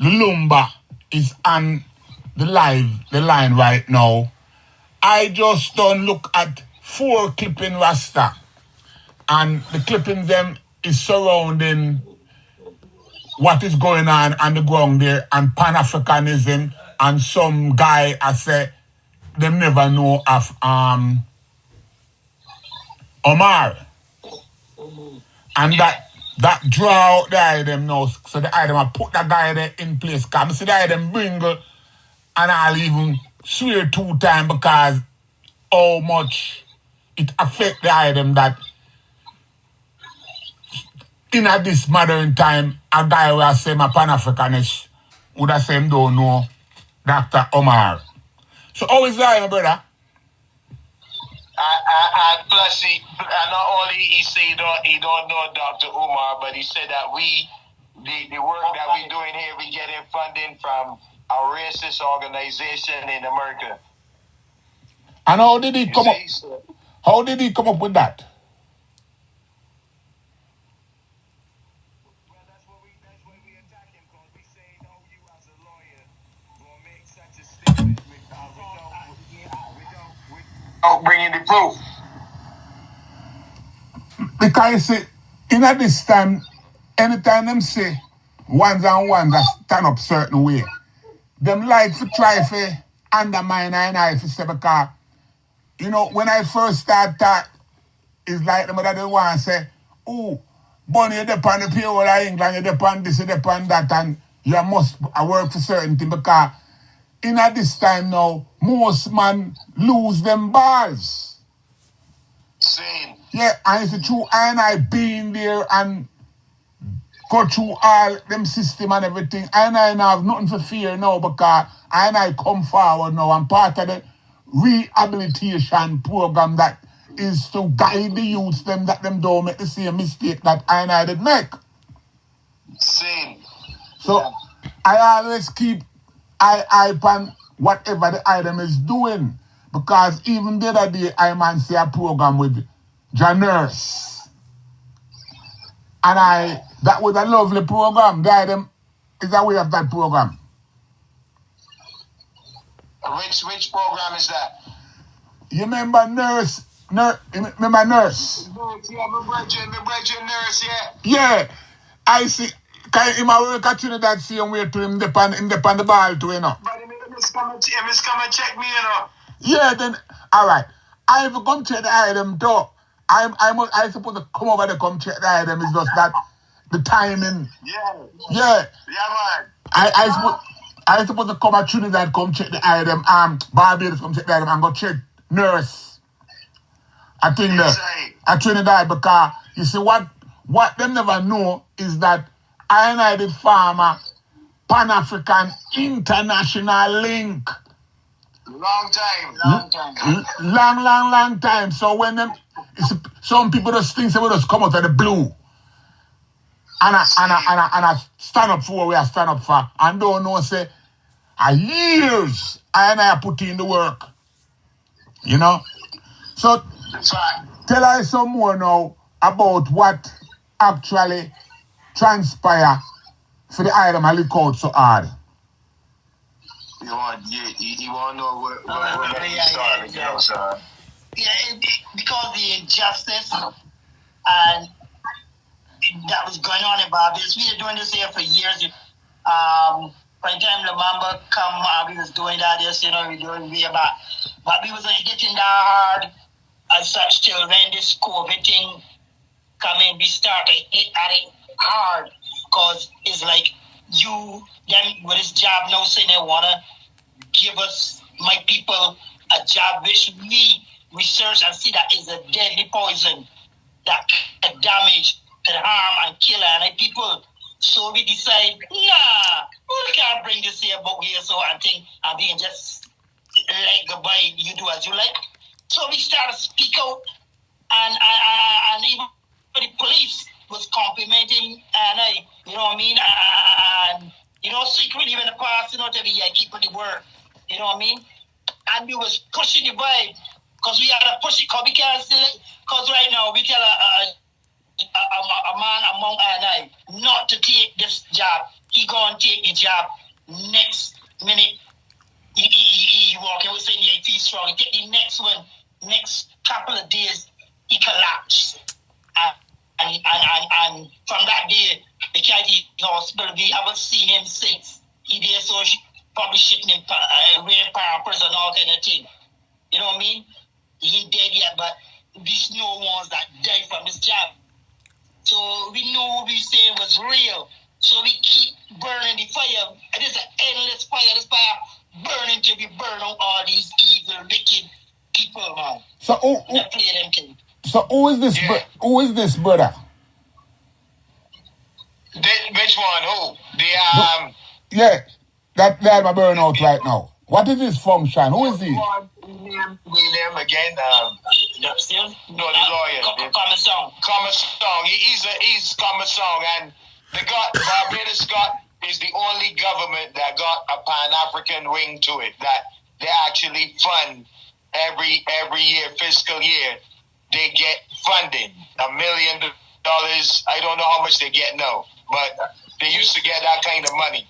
Lumumba is on the line right now. I just don't look at 4 clipping Rasta, and the clipping them is surrounding what is going on the ground there, and Pan-Africanism, and some guy I say them never know of Umar. And that draw out the item now. So the item I put that guy there in place. Come see the item bring and I'll even swear 2 times because how much it affect the item that in this modern time a guy will say my Pan-Africanist would have said him don't know Dr. Umar. So how is that, brother? And plus, not only he said he don't know Dr. Umar, but he said that the work that we doing here, we getting funding from a racist organization in America. And how did he come up? How did he come up with that? Well, that's what we attack him because we say, no, you as a lawyer will make such a statement without bringing the proof. Because you see, in this time, anytime them say ones and ones that stand up certain way, them like to try to undermine I if say because, you know, when I first start that, it's like the mother didn't want to say, oh, Bonnie, you depend on the payroll of England, you depend this, you depend that, and you must work for certain thing because in this time now, most man lose them balls. Same. Yeah, and it's true, I being there and go through all them system and everything. I have nothing to fear now because I come forward now. I'm part of the rehabilitation program that is to guide the youths them that them don't make the same mistake that I did make. Same. So yeah. I always keep eye on whatever the item is doing. Because even the other day I man see a program with Nurse. And that was a lovely program. The item is aware of that program. Which program is that? You remember Nurse? Remember Nurse? Yeah, my brother Nurse, yeah. Yeah. I see. Can him work at that same way to him depend the ball to, you know? But he must come and check me, you know. Yeah, then all right. I've come check the item too. I supposed to come over to come check the item. It's just that the timing. Yeah. Yeah. Yeah, man. I supposed to come at Trinidad, come check the item. Barbados come check the item and go check Nurse. I think that at Trinidad because you see what them never know is that I the farmer Pan-African international link. Long time. Long time. So when them some people just think they will just come out of the blue. And I stand up for what we are stand up for. And don't know say years I put in the work. You know? So tell us some more now about what actually transpire for the item I look out so hard. You want to know what because the injustice and that was going on in Barbados. We were doing this here for years. By the time Lumumba come, we was doing that. Yes, you know, we doing way back, but we was getting that hard as such till when this COVID thing come in, we started hit at it hard because it's like you them with this job now saying they wanna give us my people a job which we research and see that is a deadly poison that can damage, can harm and kill our people. So we decide, we can't bring this here but here so and think and we can just let goodbye, you do as you like. So we started to speak out and even the police was complimenting and you know what I mean? And you know, secretly in the past, you know, to be keep the word. You know what I mean? And we was pushing the vibe because we had to push it because we can't still because right now we tell a man among and not to take this job. he go and take the job. Next minute, he walk away saying, yeah, he's strong. He take the next one, next couple of days, he collapsed. And from that day, the cat is in hospital. We haven't seen him since. He did so probably shipping him rare pampers and all kind of thing. You know what I mean? He ain't dead yet, but these new ones that died from this job. So we know what we saying was real. So we keep burning the fire. It is an endless fire. This fire burning till we burn out all these evil, wicked people, man. So who is this? Yeah. Who is this brother? Which one? Who? Yeah, that my burnout right now. What is his function? Who is he? William again. No, the lawyer. Commerce. He's Commerce, and Barbados is the only government that got a Pan-African wing to it. That they actually fund every year, fiscal year. They get funding $1 million. I don't know how much they get now, but they used to get that kind of money.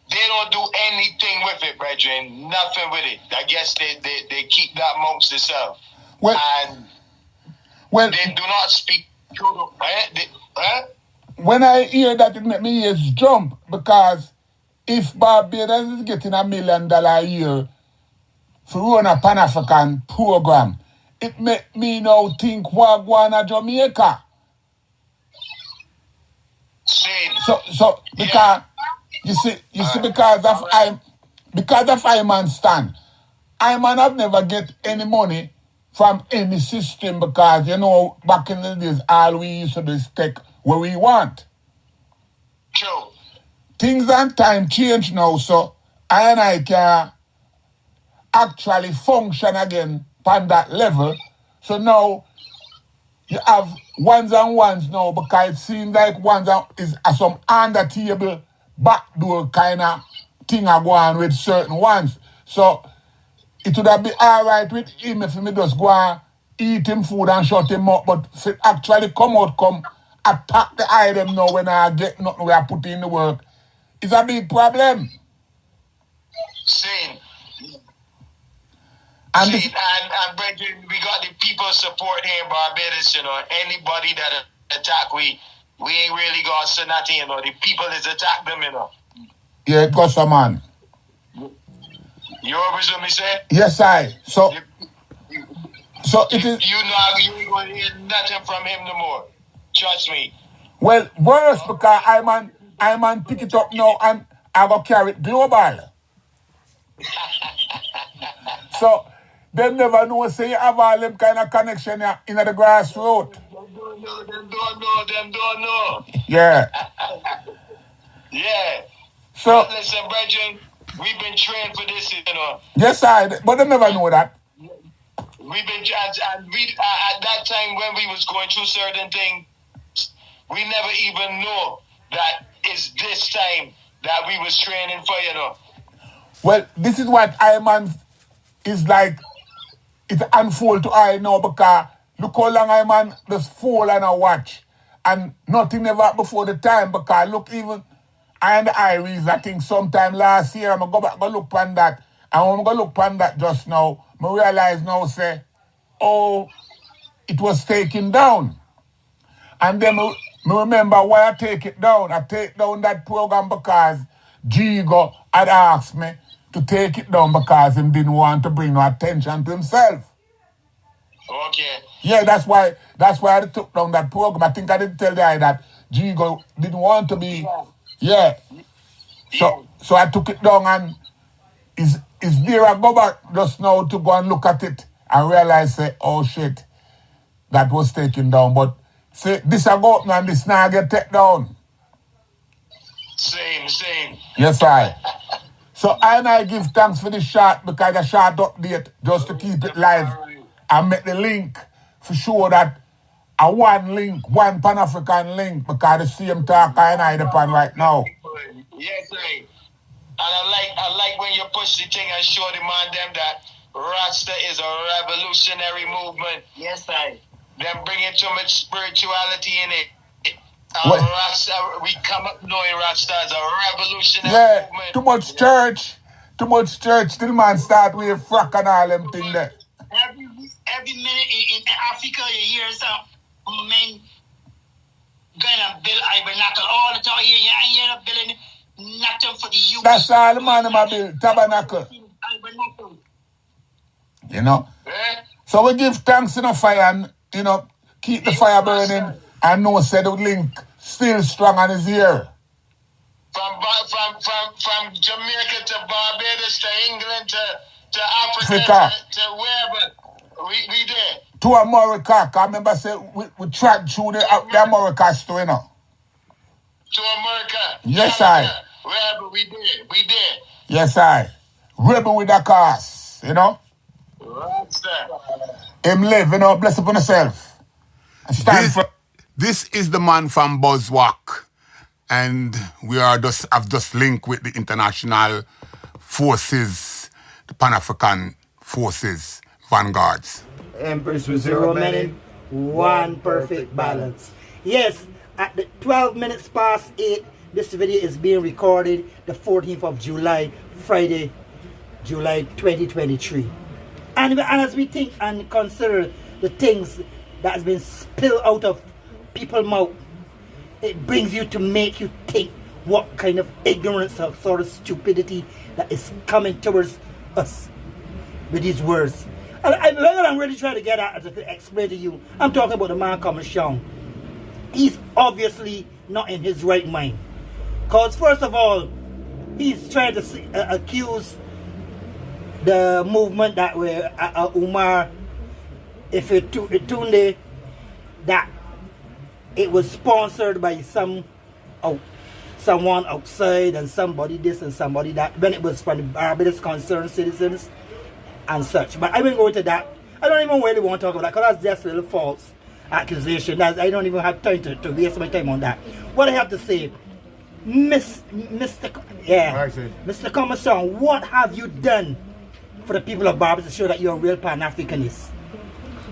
They don't do anything with it, brethren. Nothing with it. I guess they keep that amongst themselves. And they do not speak. When I hear that, it makes me ears jump, because if Barbados is getting $1 million a year for run a Pan-African program, it make me now think what going on Jamaica. So because you see because of I-Man stand, I-Man have never get any money from any system, because back in the days all we used to do is take what we want. True. Things and time change now, so I can actually function again on that level. So now you have ones and ones now, because it seems like ones is some under table backdoor kind of thing I go on with certain ones. So it would have been alright with him if he just go and eat him food and shut him up, but if it actually come attack the item now when I get nothing where I put in the work, it's a big problem. Same. And Brendan, we got the people support here in Barbados, Anybody that attack, we ain't really gonna say nothing, The people is attack them, Yeah, it got some man. You always what me say? Yes, I. So it is. You ain't gonna hear nothing from him no more. Trust me. Well, worse, because I pick it up now and I go carry it global. So they never know, say you have all them kind of connection in the grassroots. Them don't know. Yeah. Yeah. So but listen, brethren, we've been trained for this, Yes, but they never know that. We've been, and we at that time when we was going through certain things, we never even know that it's this time that we was training for, Well, this is what I-Man is like. It unfold to I now, because look how long I-Man just fall and I watch. And nothing ever before the time, because look, even I and the Iris, I think sometime last year, I'm going to go back and look on that. And when I go look on that just now, I realize now, say, it was taken down. And then I remember why I take it down. I take down that program because Jigo had asked me to take it down because he didn't want to bring no attention to himself. Okay. Yeah, that's why I took down that program. I think I didn't tell the guy that Jigo didn't want to be. Yeah. So I took it down, and is there I go back just now to go and look at it and realize, say, oh shit, that was taken down. But say this I go up now and this now get taken down. Same. Yes, I. So I give thanks for the shot, because the short update just to keep it live and make the link for sure that one Pan-African link, because the same talk I depend right now. Yes, sir. And I like when you push the thing and show the man them that Rasta is a revolutionary movement. Yes, sir. Them bringing too much spirituality in it. We come up knowing Rasta as a revolutionary movement. Too much church. Till man start with frack and all them thing there. Every minute in Africa you hear some men going to build tabernacle all the time. You hear building nothing for the youth. That's all the man in build tabernacle. You know? So we give thanks in the fire and, you know, keep the fire burning and know said the link still strong on his ear. From Jamaica to Barbados to England to Africa to wherever. We there. To America, I remember say we tracked through the America store, you know. To America. Yes, Canada, wherever we there. Yes, I. Rebel with the cause, you know. What's that? Him live, you know, bless upon himself. This is the man from Buzzwalk. And we have just linked with the international forces, the Pan-African forces, vanguards. Empress with 0 minutes, 1 perfect balance. Yes, at the 12 minutes past 8, this video is being recorded the 14th of July, Friday, July 2023. And as we think and consider the things that has been spilled out of people's mouth, it brings you to make you think what kind of ignorance or sort of stupidity that is coming towards us with these words. And what I'm really trying to get at to explain to you, I'm talking about the man coming Sean. He's obviously not in his right mind. Because first of all, he's trying to accuse the movement that were Umar, if it tunde, that it was sponsored by someone outside and somebody this and somebody that, when it was from the Barbados concerned citizens and such. But I won't go into that. I don't even really want to talk about that because that's just a little false accusation. I don't even have time to waste my time on that. What I have to say, Mr. Commissioner, what have you done for the people of Barbados to show that you're a real Pan-Africanist?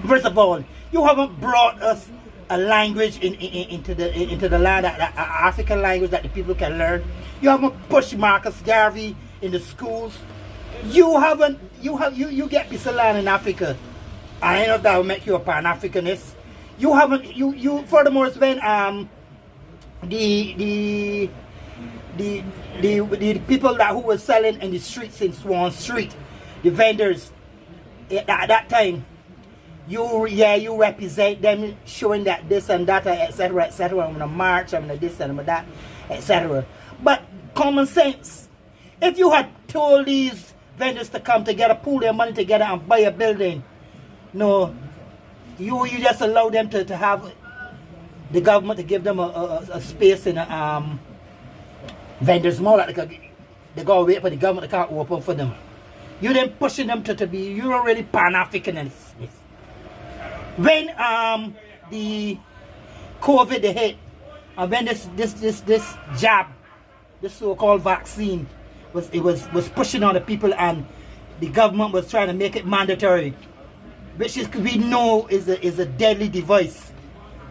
First of all, you haven't brought us a language into the land, that African language that the people can learn. You haven't pushed Marcus Garvey in the schools. You get this land in Africa. I know that will make you a Pan-Africanist. You haven't. You furthermore, when the people who were selling in the streets in Swan Street, the vendors at that time, you represent them, showing that this and that, etc., etc. I'm gonna march, I'm gonna this and I'm gonna that, etc. But common sense. If you had told these vendors to come together, pool their money together and buy a building, no, you just allow them to have the government to give them a space in a vendors mall that they go wait for the government to can't open for them. You then pushing them to be, you're really Pan-Africanist. When the COVID hit, and when this jab, this so-called vaccine was pushing on the people, and the government was trying to make it mandatory, which is we know is a deadly device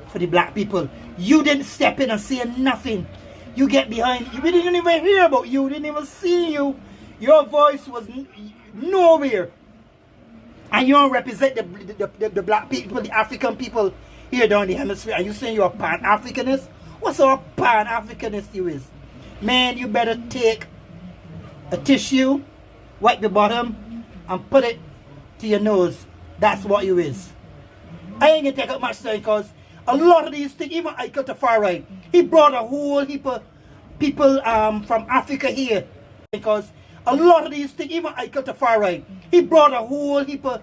for the black people. You didn't step in and say nothing. You get behind. We didn't even hear about you. We didn't even see you. Your voice was nowhere. And you don't represent the black people, the African people here down the hemisphere. And you saying you're a Pan-Africanist? What sort of Pan-Africanist you is? Man, you better take a tissue, wipe the bottom, and put it to your nose. That's what you is. I ain't gonna take up much time because a lot of these things, even Michael Tafari, he brought a whole heap of people from Africa here. Because a lot of these things, even Michael Tafari, he brought a whole heap of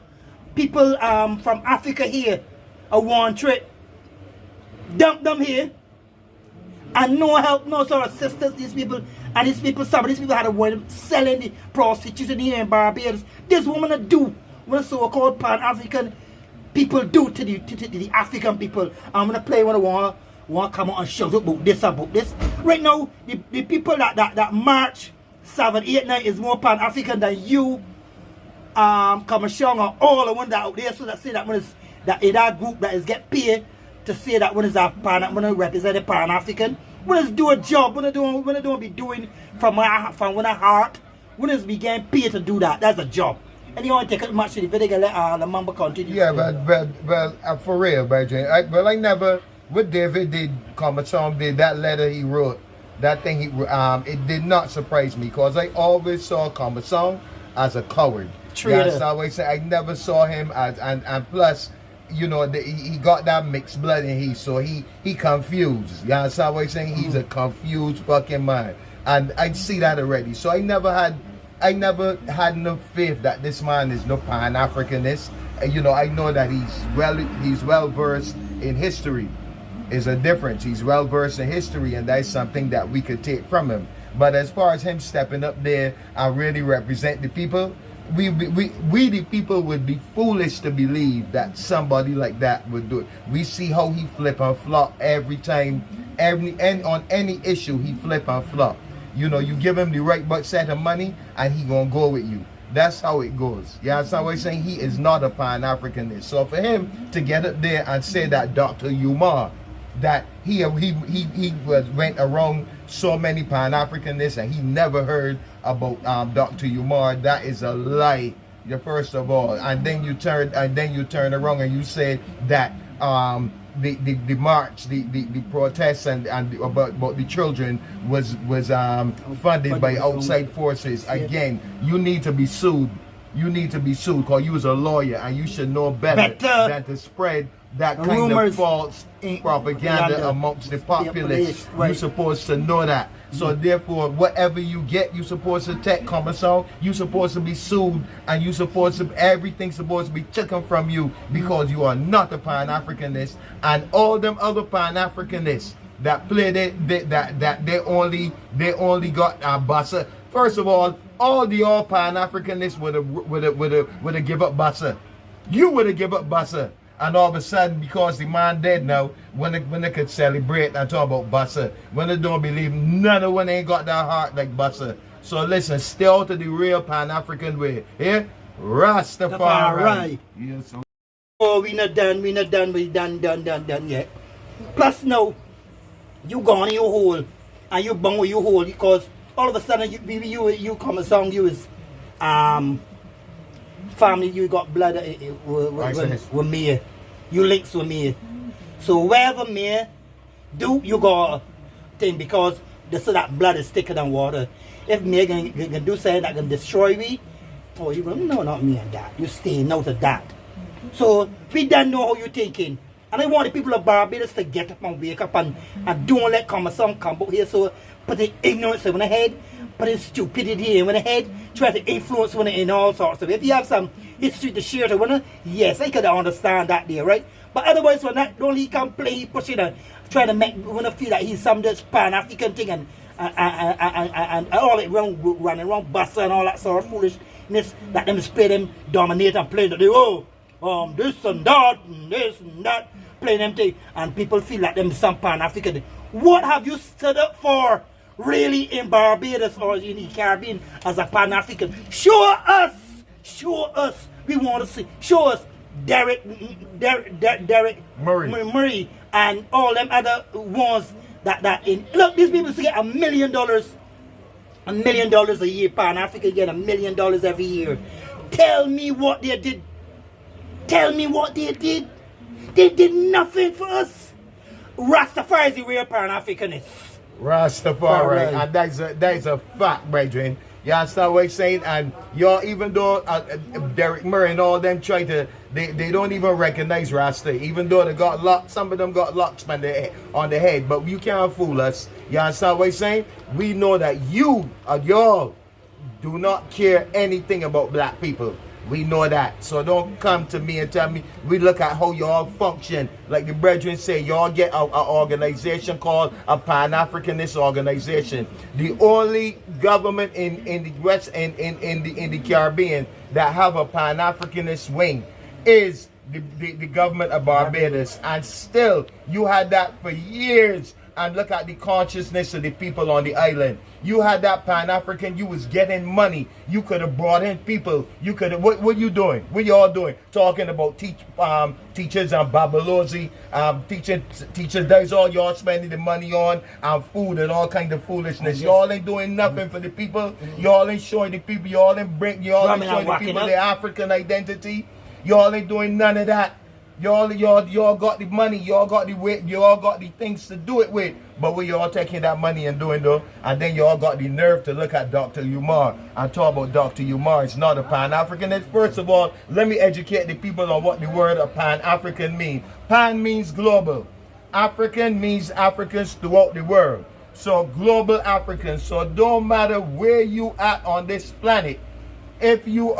people from Africa here, a one trip, dumped them here, and no help, no sort of assistance. Some of these people had a woman selling the prostitution here in Barbados. This woman do what so-called Pan-African people do to the African people. I'm gonna play when I want come out and shout about this. Right now, the people that march 7, 8, 9 is more Pan-African than you, Kamashong, or all the ones that out there. So that say that one is that group that is get paid to say that when is a when I represent a Pan-African, when is do a job, when I don't be doing from when I heart, when is be getting paid to do that. That's a job. And you want to take it much to the video, let the member continue. Yeah, but for real, Bridget. I never, what David did, Commerson did, that letter he wrote, that thing it did not surprise me because I always saw Commerson as a coward. Traitor. Yeah, I always say I never saw him as, and plus, you know, he got that mixed blood in him, so he confused. Yeah, so I always saying he's a confused fucking man, and I see that already. So I never had no faith that this man is no Pan-Africanist. You know, I know that he's well versed in history. Is a difference. He's well versed in history, and that's something that we could take from him. But as far as him stepping up there and really represent the people, we the people would be foolish to believe that somebody like that would do it. We see how he flip and flop every time, on any issue he flip and flop. You know, you give him the right set of money and he gonna go with you. That's how it goes. Yeah, that's how I'm saying he is not a Pan-Africanist. So for him to get up there and say that Dr. Umar, that he went around so many Pan-Africanists and he never heard about Dr. Umar, that is a lie. First of all, and then you turn around and you say that the march, the protests and about the children was funded by outside forces. Again, you need to be sued. You need to be sued because you was a lawyer and you should know better than to spread that kind rumors, of false propaganda amongst the populace. Right. You're supposed to know that. So therefore, whatever you get, you're supposed to take Commerson. You're supposed to be sued, and everything's supposed to be taken from you because you are not a Pan-Africanist. And all them other Pan-Africanists that play that they only got Bassa. First of all Pan-Africanists would have give up Bassa. You would have give up Bassa. And all of a sudden, because the man dead now, when they could celebrate and talk about Bassa, when they don't believe none of when they ain't got that heart like Bassa. So listen, stay out of the real Pan-African way. Yeah? Rastafari. Yes. Oh, we not done yet. Plus now, you gone in your hole and you Bongo your hole because all of a sudden you come a song, you is family, you got blood with me. You links with me. So wherever me do, you got thing because that blood is thicker than water. If me can do something that can destroy me, oh, you go, no, not me and that. You stay out of that. So we don't know how you're thinking. And I want the people of Barbados to get up and wake up and don't let Commerson come out here. So put the ignorance in the head, put the stupidity in the head, try to influence one in all sorts of. If you have some history to share to one, yes, I could understand that there, right? But otherwise, when that don't he come play, he push it and try to make one feel that he's some this Pan-African thing and all it running around Bassa and all that sort of foolishness that them play them dominate and play that they this and that and this and that. Play them thing, and people feel like them some Pan-African. What have you stood up for really in Barbados or in the Caribbean as a Pan-African? Show us. We want to see. Show us Derek Murray and all them other ones that in. Look, these people get $1 million. $1 million a year. Pan-African get $1 million every year. Tell me what they did. They did nothing for us. Rastafari is the real Pan-Africanist. Rastafari, and that is a fact, brethren. You understand what I'm saying? And y'all, even though Derek Murray and all them try to, they don't even recognize Rasta. Even though they got locks, some of them got locks on the head, but you can't fool us. You understand what I'm saying? We know that y'all do not care anything about black people. We know that. So don't come to me and tell me. We look at how y'all function. Like the brethren say, y'all get an organization called a Pan-Africanist organization. The only government in the West in the Caribbean that have a Pan-Africanist wing is the government of Barbados. And still, you had that for years and look at the consciousness of the people on the island. You had that Pan-African, you was getting money. You could have brought in people. You could have, what you doing? What y'all doing? Talking about teachers and Babalosi, teachers, that's all y'all spending the money on, and food and all kind of foolishness. Y'all ain't doing nothing for the people. Y'all ain't showing the people, y'all ain't showing the people their African identity. Y'all ain't doing none of that. Y'all got the money, y'all got the weight, y'all got the things to do it with. But we all taking that money and doing though, and then y'all got the nerve to look at Dr. Umar and talk about Dr. Umar. It's not a Pan-Africanist. First of all, let me educate the people on what the word of Pan-African means. Pan means global. African means Africans throughout the world. So global Africans. So don't matter where you at on this planet, if you are